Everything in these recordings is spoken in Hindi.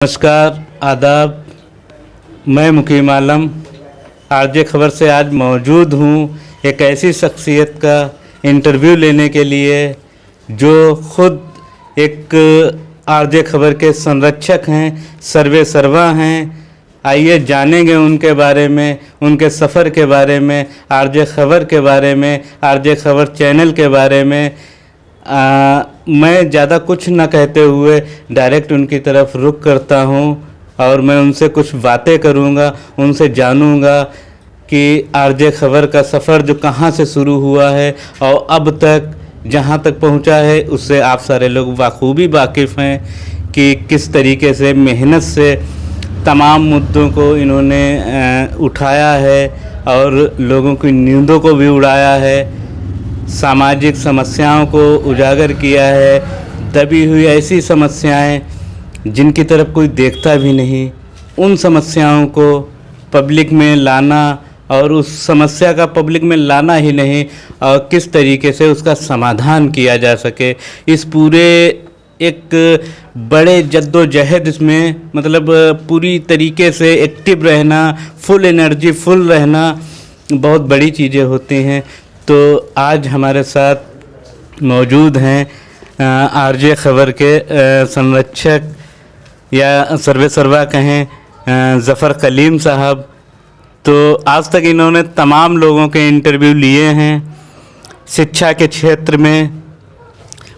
नमस्कार, आदाब। मैं मुकीम आलम आरजे खबर से आज मौजूद हूँ एक ऐसी शख्सियत का इंटरव्यू लेने के लिए जो ख़ुद एक आरजे खबर के संरक्षक हैं, सर्वे सर्वा हैं। आइए जानेंगे उनके बारे में, उनके सफ़र के बारे में, आरजे खबर के बारे में, आरजे खबर चैनल के बारे में। मैं ज़्यादा कुछ न कहते हुए डायरेक्ट उनकी तरफ रुख करता हूं और मैं उनसे कुछ बातें करूंगा, उनसे जानूंगा कि आरजे खबर का सफ़र जो कहां से शुरू हुआ है और अब तक जहां तक पहुंचा है उससे आप सारे लोग बखूबी वाकिफ़ हैं कि किस तरीके से मेहनत से तमाम मुद्दों को इन्होंने उठाया है और लोगों की नींदों को भी उड़ाया है, सामाजिक समस्याओं को उजागर किया है। दबी हुई ऐसी समस्याएं जिनकी तरफ कोई देखता भी नहीं, उन समस्याओं को पब्लिक में लाना और उस समस्या का पब्लिक में लाना ही नहीं और किस तरीके से उसका समाधान किया जा सके, इस पूरे एक बड़े जद्दोजहद इसमें मतलब पूरी तरीके से एक्टिव रहना, फुल एनर्जी फुल रहना बहुत बड़ी चीज़ें होती हैं। तो आज हमारे साथ मौजूद हैं आरजे खबर के संरक्षक या सर्वे सर्वा कहें ज़फ़र कलीम साहब। तो आज तक इन्होंने तमाम लोगों के इंटरव्यू लिए हैं, शिक्षा के क्षेत्र में,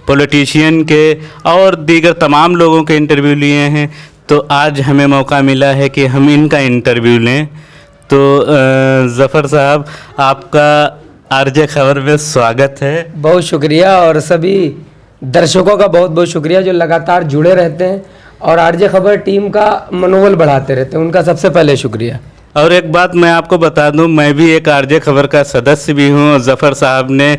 पॉलिटिशियन के और दीगर तमाम लोगों के इंटरव्यू लिए हैं। तो आज हमें मौका मिला है कि हम इनका इंटरव्यू लें। तो ज़फ़र साहब, आपका आरजे खबर में स्वागत है। बहुत शुक्रिया और सभी दर्शकों का बहुत बहुत शुक्रिया जो लगातार जुड़े रहते हैं और आरजे खबर टीम का मनोबल बढ़ाते रहते हैं, उनका सबसे पहले शुक्रिया। और एक बात मैं आपको बता दूं, मैं भी एक आरजे खबर का सदस्य भी हूं और ज़फ़र साहब ने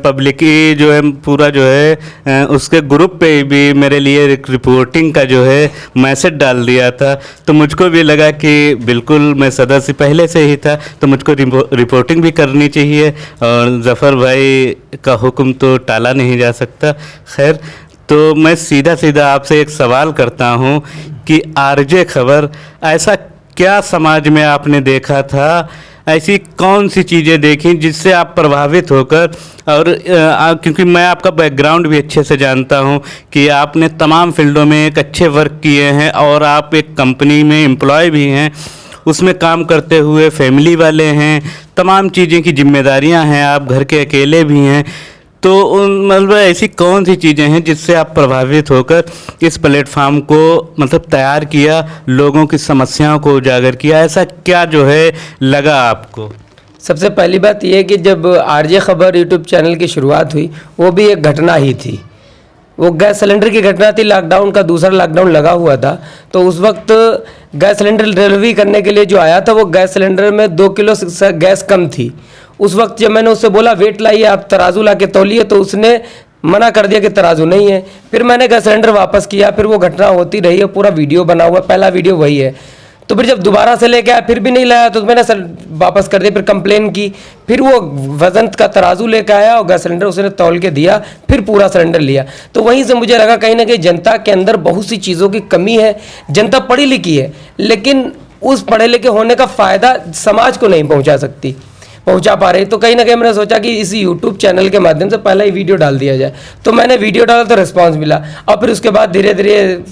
पब्लिकी जो है पूरा जो है उसके ग्रुप पे भी मेरे लिए एक रिपोर्टिंग का जो है मैसेज डाल दिया था। तो मुझको भी लगा कि बिल्कुल मैं सदस्य पहले से ही था तो मुझको रिपोर्टिंग भी करनी चाहिए और ज़फ़र भाई का हुक्म तो टाला नहीं जा सकता। खैर, तो मैं सीधा सीधा आपसे एक सवाल करता हूं कि आरजे खबर ऐसा क्या समाज में आपने देखा था, ऐसी कौन सी चीज़ें देखी जिससे आप प्रभावित होकर और क्योंकि मैं आपका बैकग्राउंड भी अच्छे से जानता हूं कि आपने तमाम फील्डों में एक अच्छे वर्क किए हैं और आप एक कंपनी में एम्प्लॉय भी हैं, उसमें काम करते हुए फैमिली वाले हैं, तमाम चीज़ें की जिम्मेदारियां हैं, आप घर के अकेले भी हैं। तो उन मतलब ऐसी कौन सी चीज़ें हैं जिससे आप प्रभावित होकर इस प्लेटफार्म को मतलब तैयार किया, लोगों की समस्याओं को उजागर किया, ऐसा क्या जो है लगा आपको? सबसे पहली बात यह कि जब आरजे खबर यूट्यूब चैनल की शुरुआत हुई वो भी एक घटना ही थी। वो गैस सिलेंडर की घटना थी, लॉकडाउन का दूसरा लॉकडाउन लगा हुआ था। तो उस वक्त गैस सिलेंडर डिलीवरी करने के लिए जो आया था वो गैस सिलेंडर में 2 किलो गैस कम थी। उस वक्त जब मैंने उससे बोला वेट लाइए, आप तराजू ला के तौलिए, तो उसने मना कर दिया कि तराजू नहीं है। फिर मैंने गैस सिलेंडर वापस किया, फिर वो घटना होती रही है, पूरा वीडियो बना हुआ, पहला वीडियो वही है। तो फिर जब दोबारा से लेके आया फिर भी नहीं लाया तो मैंने वापस कर दिया, फिर कंप्लेन की, फिर वो वजन का तराजू लेके आया और गैस सिलेंडर उसने तौल के दिया, फिर पूरा सिलेंडर लिया। तो वहीं से मुझे लगा कहीं ना कहीं जनता के अंदर बहुत सी चीज़ों की कमी है। जनता पढ़ी लिखी है लेकिन उस पढ़े लिखे होने का फ़ायदा समाज को नहीं पहुंचा पा रही। तो कहीं ना कहीं मैंने सोचा कि इस यूट्यूब चैनल के माध्यम से पहले ही वीडियो डाल दिया जाए। तो मैंने वीडियो डाला तो रिस्पांस मिला और फिर उसके बाद धीरे धीरे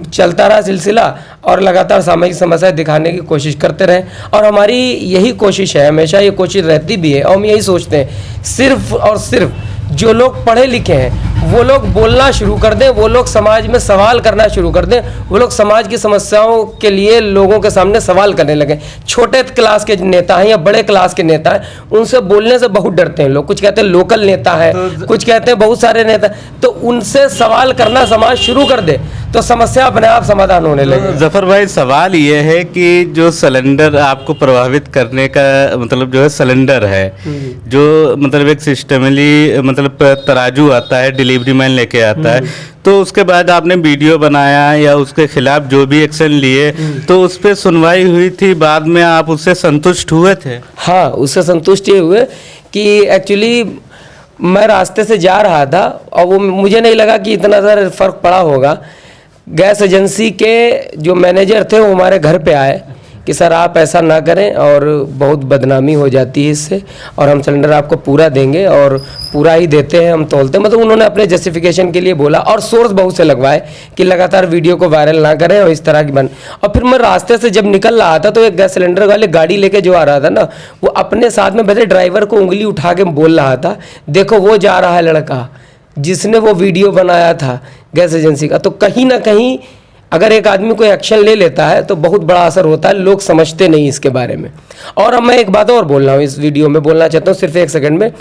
चलता रहा सिलसिला और लगातार सामाजिक समस्याएं दिखाने की कोशिश करते रहे। और हमारी यही कोशिश है, हमेशा ये कोशिश रहती भी है और हम यही सोचते हैं सिर्फ और सिर्फ जो लोग पढ़े लिखे हैं वो लोग बोलना शुरू कर दें, वो लोग समाज में सवाल करना शुरू कर दें, वो लोग समाज की समस्याओं के लिए लोगों के सामने सवाल करने लगें। छोटे क्लास के नेता हैं या बड़े क्लास के नेता हैं, उनसे बोलने से बहुत डरते हैं लोग। कुछ कहते हैं लोकल नेता है, कुछ कहते हैं बहुत सारे नेता, तो उनसे सवाल करना समाज शुरू कर दे तो समस्या अपने आप समाधान होने लगे। ज़फ़र भाई, सवाल ये है कि जो सिलेंडर आपको प्रभावित करने का मतलब जो है सिलेंडर है, जो मतलब एक सिस्टमली मतलब तराजू आता है, डिलीवरी मैन लेके आता है, तो उसके बाद आपने वीडियो बनाया या उसके खिलाफ जो भी एक्शन लिए तो उस पर सुनवाई हुई थी, बाद में आप उससे संतुष्ट हुए थे? हाँ, उससे संतुष्ट ये हुए कि एक्चुअली मैं रास्ते से जा रहा था और वो मुझे नहीं लगा कि इतना ज़्यादा फ़र्क पड़ा होगा। गैस एजेंसी के जो मैनेजर थे वो हमारे घर पे आए कि सर आप ऐसा ना करें और बहुत बदनामी हो जाती है इससे, और हम सिलेंडर आपको पूरा देंगे और पूरा ही देते हैं, हम तोलते हैं। मतलब उन्होंने अपने जस्टिफिकेशन के लिए बोला और सोर्स बहुत से लगवाए कि लगातार वीडियो को वायरल ना करें और इस तरह की और फिर मैं रास्ते से जब निकल रहा था तो एक गैस सिलेंडर वाले गाड़ी लेके जो आ रहा था ना, वो अपने साथ में बैठे ड्राइवर को उंगली उठा के बोल रहा था, देखो वो जा रहा है लड़का जिसने वो वीडियो बनाया था गैस एजेंसी का। तो कहीं ना कहीं अगर एक आदमी कोई एक्शन ले लेता है तो बहुत बड़ा असर होता है, लोग समझते नहीं इसके बारे में। और अब मैं एक बात और बोल रहा हूँ, इस वीडियो में बोलना चाहता हूँ सिर्फ 1 सेकंड में,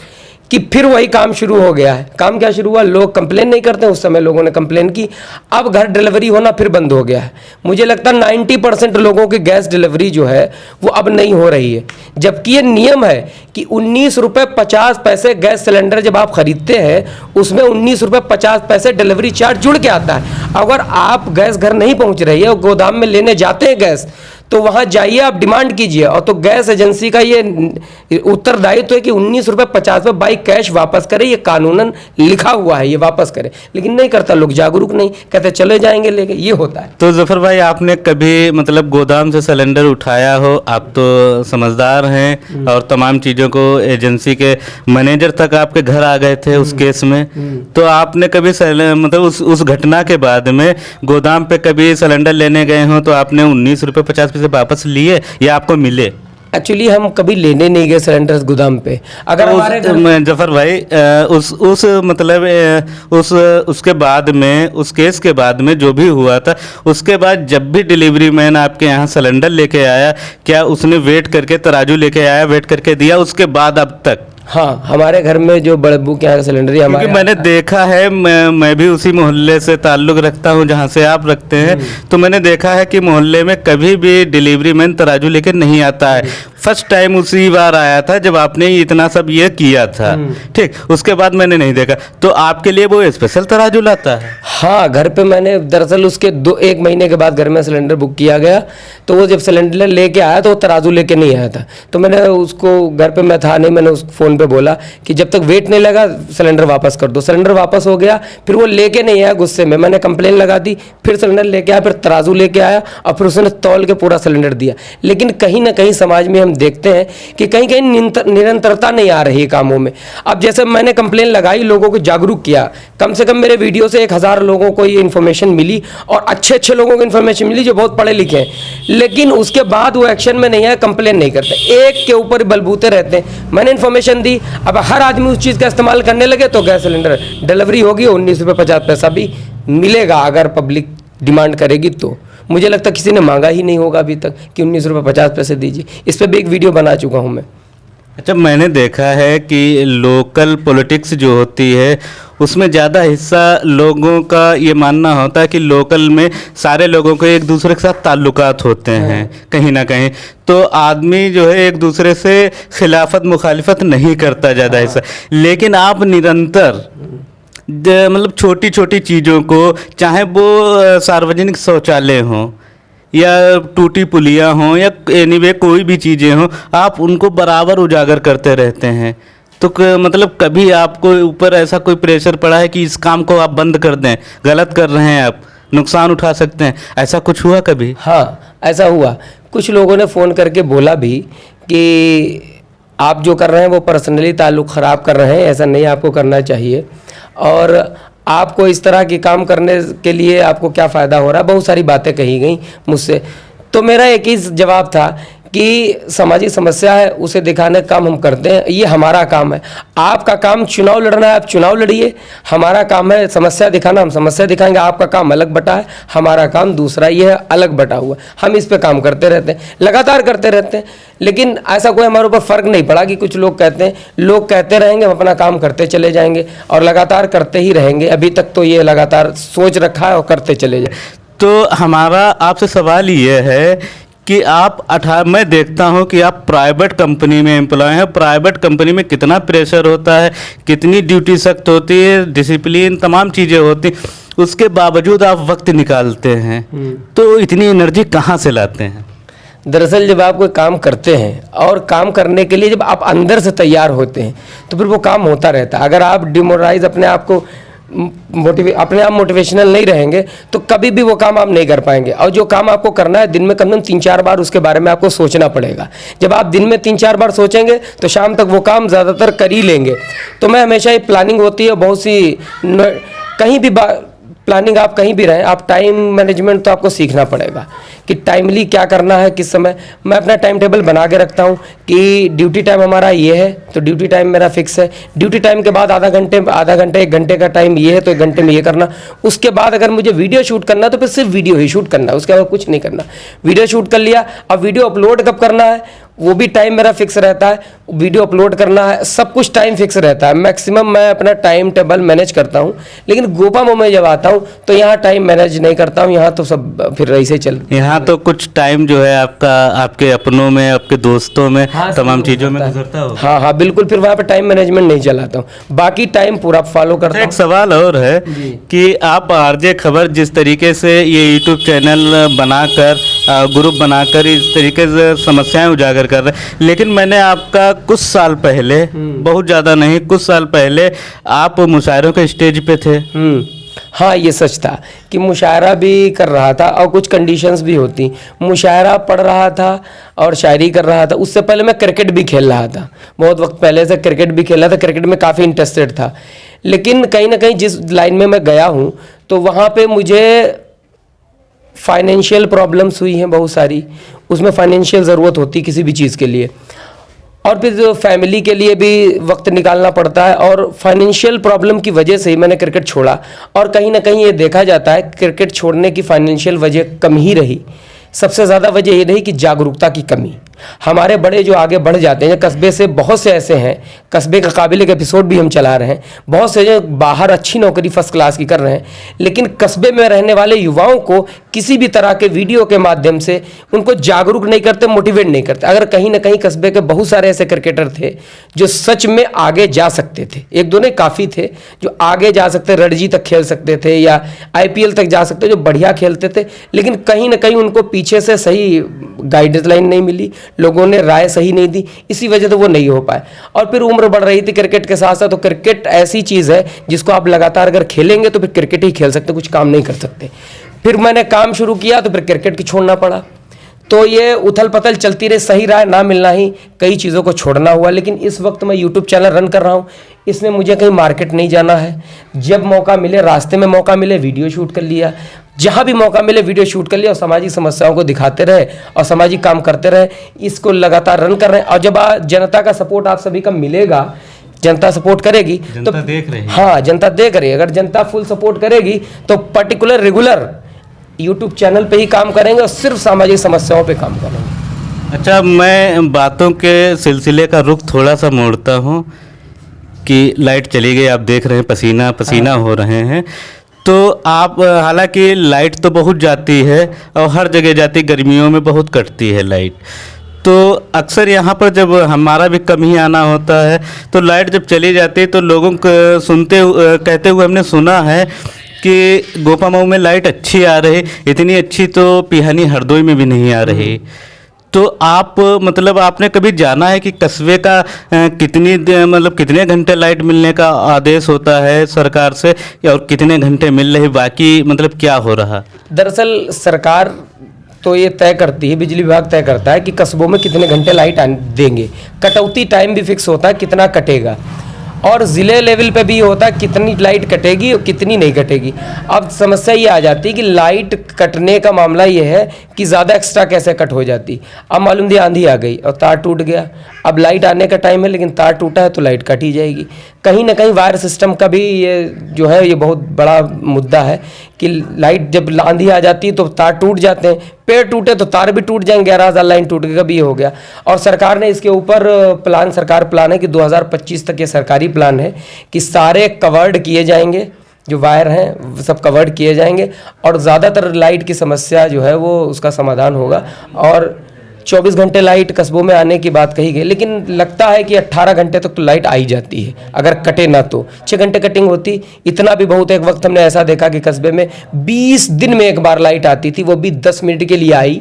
कि फिर वही काम शुरू हो गया है। काम क्या शुरू हुआ? लोग कंप्लेन नहीं करते, उस समय लोगों ने कंप्लेन की, अब घर डिलीवरी होना फिर बंद हो गया है। मुझे लगता है 90% लोगों की गैस डिलीवरी जो है वो अब नहीं हो रही है, जबकि ये नियम है कि 19 रुपये 50 पैसे गैस सिलेंडर जब आप खरीदते हैं उसमें 19 रुपये 50 पैसे डिलीवरी चार्ज जुड़ के आता है। अगर आप गैस घर नहीं पहुंच रही है और गोदाम में लेने जाते हैं गैस, तो वहां जाइए, आप डिमांड कीजिए, और तो गैस एजेंसी का ये उत्तरदायित्व है कि 19 रुपये 50 पैसे बाई कैश वापस करें, ये कानूनन लिखा हुआ है, ये वापस करें। लेकिन नहीं करता, लोग जागरूक नहीं, कहते चले जाएंगे लेके, ये होता है। तो जफर भाई, आपने कभी मतलब गोदाम से सिलेंडर उठाया हो? आप तो समझदार हैं और तमाम चीज़ों को एजेंसी के मैनेजर तक आपके घर आ गए थे उस केस में, तो आपने कभी मतलब उस घटना के बाद में गोदाम पे कभी सिलेंडर लेने गए हो तो आपने 19 रुपये 50 पैसे वापस लिए या आपको मिले? एक्चुअली हम कभी लेने नहीं गए सिलेंडर गोदाम पे। अगर तो हमारे जफर भाई, उस मतलब उसके बाद में, उस केस के बाद में जो भी हुआ था, उसके बाद जब भी डिलीवरी मैन आपके यहाँ सिलेंडर लेके आया, क्या उसने वेट करके तराजू लेके आया, वेट करके दिया उसके बाद अब तक? हाँ, हमारे घर में जो बड़ब्बू के यहाँ सिलेंडर है, क्योंकि मैंने देखा है, मैं भी उसी मोहल्ले से ताल्लुक़ रखता हूँ जहाँ से आप रखते हैं, तो मैंने देखा है कि मोहल्ले में कभी भी डिलीवरी मैन तराजू लेकर नहीं आता है। फर्स्ट टाइम उसी बार आया था जब आपने इतना सब ये किया था, ठीक, उसके बाद मैंने नहीं देखा। तो आपके लिए वो स्पेशल तराजू लाता है? हाँ, घर पे मैंने दरअसल उसके 1 महीने के बाद घर में सिलेंडर बुक किया गया, तो वो जब सिलेंडर लेके आया तो वो तराजू लेके नहीं आया था। तो मैंने उसको, घर पे मैं था नहीं, मैंने उस फ़ोन पे बोला कि जब तक वेट नहीं लगा सिलेंडर वापस कर दो। सिलेंडर वापस हो गया, फिर वो लेके नहीं आया, गुस्से में मैंने कंप्लेन लगा दी, फिर सिलेंडर लेके आया, फिर तराजू लेके आया और फिर उसने तौल के पूरा सिलेंडर दिया। लेकिन कहीं ना कहीं समाज में हम देखते हैं कि कहीं कहीं निरंतरता नहीं आ रही है कामों में। अब जैसे मैंने कंप्लेन लगाई, लोगों को जागरूक किया, कम से कम मेरे वीडियो से 1000 लोगों को ये इन्फॉर्मेशन मिली और अच्छे लोगों को इन्फॉर्मेशन मिली जो बहुत पढ़े लिखे हैं, लेकिन उसके बाद वो एक्शन में नहीं आया, कंप्लेन नहीं करते, एक के ऊपर बलबूते रहते हैं। मैंने इन्फॉर्मेशन दी, अब हर आदमी उस चीज़ का इस्तेमाल करने लगे तो गैस सिलेंडर डिलीवरी होगी, 19 रुपये 50 पैसा भी मिलेगा अगर पब्लिक डिमांड करेगी तो। मुझे लगता है किसी ने मांगा ही नहीं होगा अभी तक कि 19 रुपये 50 पैसे दीजिए। इस पर भी एक वीडियो बना चुका हूँ मैं। अच्छा, मैंने देखा है कि लोकल पॉलिटिक्स जो होती है उसमें ज़्यादा हिस्सा लोगों का ये मानना होता है कि लोकल में सारे लोगों को एक दूसरे के साथ ताल्लुकात होते हैं कहीं ना कहीं, तो आदमी जो है एक दूसरे से खिलाफत मुखालिफत नहीं करता ज़्यादा हिस्सा। लेकिन आप निरंतर मतलब छोटी छोटी चीज़ों को, चाहे वो सार्वजनिक शौचालय हों या टूटी पुलियाँ हों या एनीवे कोई भी चीज़ें हों, आप उनको बराबर उजागर करते रहते हैं। तो मतलब कभी आपको ऊपर ऐसा कोई प्रेशर पड़ा है कि इस काम को आप बंद कर दें, गलत कर रहे हैं, आप नुकसान उठा सकते हैं, ऐसा कुछ हुआ कभी? हाँ, ऐसा हुआ। कुछ लोगों ने फ़ोन करके बोला भी कि आप जो कर रहे हैं वो पर्सनली ताल्लुक़ ख़राब कर रहे हैं, ऐसा नहीं आपको करना चाहिए, और आपको इस तरह के काम करने के लिए आपको क्या फ़ायदा हो रहा है। बहुत सारी बातें कही गई मुझसे। तो मेरा एक ही जवाब था कि सामाजिक समस्या है, उसे दिखाने का काम हम करते हैं, ये हमारा काम है। आपका काम चुनाव लड़ना है, आप चुनाव लड़िए, हमारा काम है समस्या दिखाना, हम समस्या दिखाएंगे। आपका काम अलग बटा है, हमारा काम दूसरा, ये है अलग बटा हुआ। हम इस पे काम करते रहते हैं, लगातार करते रहते हैं, लेकिन ऐसा कोई हमारे ऊपर फ़र्क नहीं पड़ा कि कुछ लोग कहते हैं, लोग कहते रहेंगे, हम अपना काम करते चले जाएंगे और लगातार करते ही रहेंगे। अभी तक तो ये लगातार सोच रखा है और करते चले जाए। तो हमारा आपसे सवाल ये है कि मैं देखता हूं कि आप प्राइवेट कंपनी में एम्प्लॉय हैं। प्राइवेट कंपनी में कितना प्रेशर होता है, कितनी ड्यूटी सख्त होती है, डिसिप्लिन तमाम चीज़ें होती, उसके बावजूद आप वक्त निकालते हैं, तो इतनी एनर्जी कहाँ से लाते हैं? दरअसल जब आप कोई काम करते हैं और काम करने के लिए जब आप अंदर से तैयार होते हैं तो फिर वो काम होता रहता है। अगर आप डिमोरलाइज अपने आप को अपने आप मोटिवेशनल नहीं रहेंगे तो कभी भी वो काम आप नहीं कर पाएंगे। और जो काम आपको करना है दिन में कम से कम 3-4 बार उसके बारे में आपको सोचना पड़ेगा। जब आप दिन में 3-4 बार सोचेंगे तो शाम तक वो काम ज़्यादातर कर ही लेंगे। तो मैं हमेशा ये प्लानिंग होती है बहुत सी, कहीं भी प्लानिंग आप कहीं भी रहें, आप टाइम मैनेजमेंट तो आपको सीखना पड़ेगा कि टाइमली क्या करना है, किस समय। मैं अपना टाइम टेबल बना के रखता हूँ कि ड्यूटी टाइम हमारा ये है तो ड्यूटी टाइम मेरा फिक्स है। ड्यूटी टाइम के बाद आधा घंटे 1 घंटे का टाइम ये है तो 1 घंटे में ये करना। उसके बाद अगर मुझे वीडियो शूट करना है तो फिर सिर्फ वीडियो ही शूट करना है, उसके बाद कुछ नहीं करना। वीडियो शूट कर लिया, अब वीडियो अपलोड कब करना है वो भी टाइम मेरा फिक्स रहता है। वीडियो अपलोड करना है, सब कुछ टाइम फिक्स रहता है। मैक्सिमम मैं अपना टाइम टेबल मैनेज करता हूँ। लेकिन गोपामो में जब आता हूँ तो यहाँ टाइम मैनेज नहीं करता हूँ, यहाँ तो सब फिर ऐसे चल। यहाँ तो कुछ टाइम जो है आपका आपके अपनों में, आपके दोस्तों में, हाँ, तमाम चीज़ों में गुजरता हो। हाँ हाँ बिल्कुल, फिर वहाँ पे टाइम मैनेजमेंट नहीं चलाता हूँ, बाकी टाइम पूरा फॉलो करता हूँ। एक सवाल और है कि आप आरजे खबर जिस तरीके से ये यूट्यूब चैनल बनाकर, ग्रुप बनाकर इस तरीके से समस्याएं उजागर कर रहे हैं, लेकिन मैंने आपका कुछ साल पहले, बहुत ज़्यादा नहीं, कुछ साल पहले आप मुशायरों के स्टेज पे थे। हाँ ये सच था कि मुशायरा भी कर रहा था और कुछ कंडीशंस भी होती। मुशायरा पढ़ रहा था और शायरी कर रहा था। उससे पहले मैं क्रिकेट भी खेल रहा था, बहुत वक्त पहले से क्रिकेट भी खेला था, क्रिकेट में काफ़ी इंटरेस्टेड था। लेकिन कहीं ना कहीं जिस लाइन में मैं गया हूँ तो वहाँ पे मुझे फाइनेंशियल प्रॉब्लम्स हुई हैं बहुत सारी। उसमें फाइनेंशियल ज़रूरत होती है किसी भी चीज़ के लिए, और फिर जो फैमिली के लिए भी वक्त निकालना पड़ता है। और फाइनेंशियल प्रॉब्लम की वजह से ही मैंने क्रिकेट छोड़ा। और कहीं ना कहीं ये देखा जाता है क्रिकेट छोड़ने की फाइनेंशियल वजह कम ही रही, सबसे ज़्यादा वजह ये रही कि जागरूकता की कमी। हमारे बड़े जो आगे बढ़ जाते हैं, कस्बे से बहुत से ऐसे हैं, कस्बे का काबिल एक एपिसोड भी हम चला रहे हैं, बहुत से जो बाहर अच्छी नौकरी फर्स्ट क्लास की कर रहे हैं, लेकिन कस्बे में रहने वाले युवाओं को किसी भी तरह के वीडियो के माध्यम से उनको जागरूक नहीं करते, मोटिवेट नहीं करते। अगर कहीं ना कहीं कस्बे के बहुत सारे ऐसे क्रिकेटर थे जो सच में आगे जा सकते थे, एक दो नहीं काफ़ी थे जो आगे जा सकते, रणजी तक खेल सकते थे या IPL तक जा सकते, जो बढ़िया खेलते थे, लेकिन कहीं ना कहीं उनको पीछे से सही गाइडलाइन नहीं मिली, लोगों ने राय सही नहीं दी, इसी वजह से वो नहीं हो पाए। और फिर उम्र बढ़ रही थी क्रिकेट के साथ साथ। तो क्रिकेट ऐसी चीज़ है जिसको आप लगातार अगर खेलेंगे तो फिर क्रिकेट ही खेल सकते, कुछ काम नहीं कर सकते। फिर मैंने काम शुरू किया तो फिर क्रिकेट की छोड़ना पड़ा। तो ये उथल पथल चलती रही, सही राय ना मिलना ही कई चीज़ों को छोड़ना हुआ। लेकिन इस वक्त मैं यूट्यूब चैनल रन कर रहा हूँ, इसमें मुझे कहीं मार्केट नहीं जाना है। जब मौका मिले, रास्ते में मौका मिले, वीडियो शूट कर लिया, जहाँ भी मौका मिले वीडियो शूट कर लिया और सामाजिक समस्याओं को दिखाते रहे और सामाजिक काम करते रहे। इसको लगातार रन कर रहे हैं। और जब जनता का सपोर्ट आप सभी का मिलेगा, जनता सपोर्ट करेगी तो देख रही है। हाँ जनता देख रही है। अगर जनता फुल सपोर्ट करेगी तो पर्टिकुलर रेगुलर यूट्यूब चैनल पे ही काम करेंगे और सिर्फ सामाजिक समस्याओं पे काम करेंगे। अच्छा, मैं बातों के सिलसिले का रुख थोड़ा सा मोड़ता हूँ कि लाइट चली गई, आप देख रहे हैं पसीना पसीना हो रहे हैं। तो आप, हालांकि लाइट तो बहुत जाती है और हर जगह जाती, गर्मियों में बहुत कटती है लाइट। तो अक्सर यहाँ पर जब हमारा भी कम ही आना होता है तो लाइट जब चली जाती है तो लोगों को कहते हुए हमने सुना है कि गोपामऊ में लाइट अच्छी आ रही, इतनी अच्छी तो पिहानी हरदोई में भी नहीं आ रही। तो आप, मतलब आपने कभी जाना है कि कस्बे का कितने घंटे लाइट मिलने का आदेश होता है सरकार से, और कितने घंटे मिल रहे, बाकी मतलब क्या हो रहा? दरअसल सरकार तो ये तय करती है, बिजली विभाग तय करता है कि कस्बों में कितने घंटे लाइट देंगे। कटौती टाइम भी फिक्स होता है कितना कटेगा, और ज़िले लेवल पे भी होता है कितनी लाइट कटेगी और कितनी नहीं कटेगी। अब समस्या ये आ जाती है कि लाइट कटने का मामला ये है कि ज़्यादा एक्स्ट्रा कैसे कट हो जाती। अब मालूम दी आंधी आ गई और तार टूट गया, अब लाइट आने का टाइम है लेकिन तार टूटा है तो लाइट कट ही जाएगी। कहीं ना कहीं वायर सिस्टम का भी ये जो है ये बहुत बड़ा मुद्दा है कि लाइट जब आंधी आ जाती है तो तार टूट जाते हैं, पेड़ टूटे तो तार भी टूट जाएंगे। 11,000 लाइन टूट गई, कभी हो गया। और सरकार ने इसके ऊपर सरकार प्लान है कि 2025 तक ये सरकारी प्लान है कि सारे कवर्ड किए जाएंगे, जो वायर हैं वो सब कवर्ड किए जाएंगे और ज़्यादातर लाइट की समस्या जो है वो उसका समाधान होगा। और 24 घंटे लाइट कस्बों में आने की बात कही गई, लेकिन लगता है कि 18 घंटे तक तो लाइट आई जाती है, अगर कटे ना तो 6 घंटे कटिंग होती, इतना भी बहुत। एक वक्त हमने ऐसा देखा कि कस्बे में 20 दिन में एक बार लाइट आती थी, वो भी 10 मिनट के लिए आई,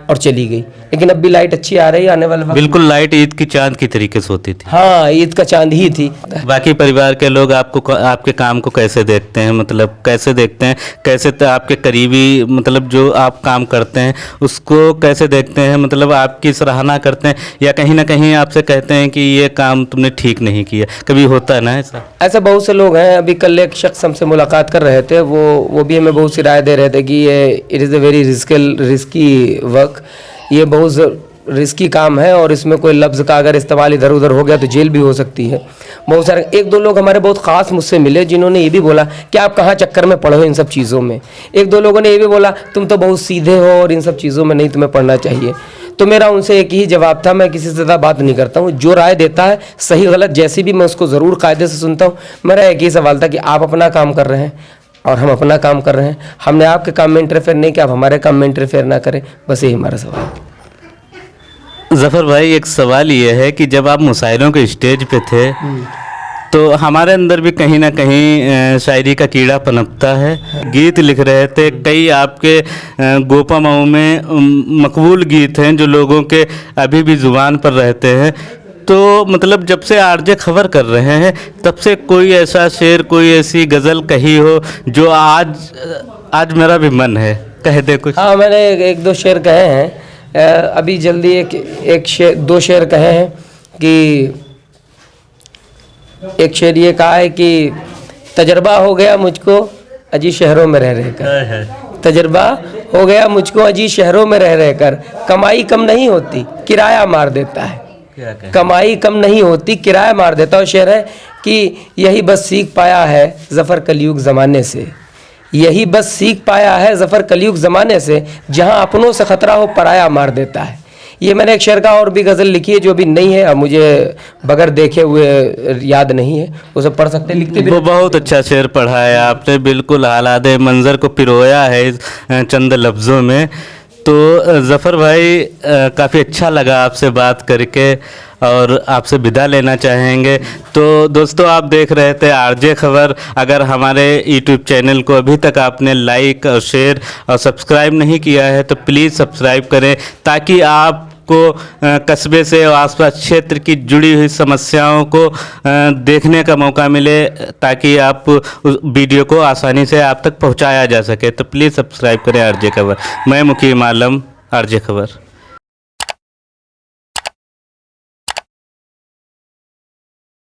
और चली गई। लेकिन अब भी लाइट अच्छी आ रही है, आने वाले वक्त बिल्कुल लाइट ईद की चांद की तरीके से होती थी। हाँ, ईद का चांद ही थी। बाकी परिवार के लोग आपको आपके काम को कैसे देखते हैं, मतलब कैसे देखते हैं, कैसे आपके करीबी मतलब जो आप काम करते हैं उसको कैसे देखते हैं, मतलब आपकी सराहना करते हैं या कहीं ना कहीं आपसे कहते हैं कि ये काम तुमने ठीक नहीं किया, कभी होता है ना ऐसा? ऐसे बहुत से लोग हैं। अभी कल एक शख्स हमसे मुलाकात कर रहे थे, वो भी हमें बहुत सी राय दे रहे थे कि ये it is a very risky work, ये बहुत रिस्की काम है और इसमें कोई लफ्ज़ का अगर इस्तेमाल इधर उधर हो गया तो जेल भी हो सकती है। बहुत सारे एक दो लोग हमारे बहुत ख़ास मुझसे मिले जिन्होंने ये भी बोला कि आप कहाँ चक्कर में पड़े हो इन सब चीज़ों में। एक दो लोगों ने ये भी बोला तुम तो बहुत सीधे हो और इन सब चीज़ों में नहीं तुम्हें पढ़ना चाहिए। तो मेरा उनसे एक ही जवाब था, मैं किसी से ज़्यादा बात नहीं करता हूँ। जो राय देता है सही गलत जैसी भी, मैं उसको ज़रूर कायदे से सुनता हूँ। मेरा एक ही सवाल था कि आप अपना काम कर रहे हैं और हम अपना काम कर रहे हैं, हमने आपके काम में इंटरफेयर नहीं किया, आप हमारे काम में इंटरफेयर ना करें, बस यही हमारा सवाल है। ज़फ़र भाई, एक सवाल ये है कि जब आप मुशायरों के स्टेज पे थे तो हमारे अंदर भी कहीं ना कहीं शायरी का कीड़ा पनपता है। गीत लिख रहे थे, कई आपके गोपा मऊ में मकबूल गीत हैं जो लोगों के अभी भी ज़ुबान पर रहते हैं। तो मतलब जब से आरजे खबर कर रहे हैं तब से कोई ऐसा शेर, कोई ऐसी गज़ल कही हो जो आज मेरा भी मन है, कह दे कुछ। हाँ, मैंने एक दो शेर कहे हैं। अभी जल्दी एक शेर, दो शेर कहे हैं कि एक शेर ये कहा है कि तजर्बा हो गया मुझको अजी शहरों में रह रहकर, तजर्बा हो गया मुझको अजी शहरों में रह रहकर, कमाई कम नहीं होती किराया मार देता है, कमाई कम नहीं होती किराया मार देता है। और शेर है कि यही बस सीख पाया है ज़फ़र कलयुग ज़माने से, यही बस सीख पाया है ज़फ़र कलयुग ज़माने से, जहाँ अपनों से ख़तरा हो पराया मार देता है। ये मैंने एक शेर का और भी गज़ल लिखी है जो अभी नहीं है, अब मुझे बगैर देखे हुए याद नहीं है, उसे पढ़ सकते हैं, लिखते भी। वो बहुत अच्छा शेर पढ़ा है आपने, बिल्कुल हालात मंज़र को पिरोया है इस चंद लफ्ज़ों में। तो ज़फ़र भाई, काफ़ी अच्छा लगा आपसे बात करके और आपसे विदा लेना चाहेंगे। तो दोस्तों, आप देख रहे थे आरजे खबर। अगर हमारे यूट्यूब चैनल को अभी तक आपने लाइक और शेयर और सब्सक्राइब नहीं किया है तो प्लीज़ सब्सक्राइब करें, ताकि आपको कस्बे से और आसपास क्षेत्र की जुड़ी हुई समस्याओं को देखने का मौका मिले, ताकि आप उस वीडियो को आसानी से आप तक पहुंचाया जा सके। तो प्लीज़ सब्सक्राइब करें आरजे खबर। मैं मुकीम आलम, आरजे खबर।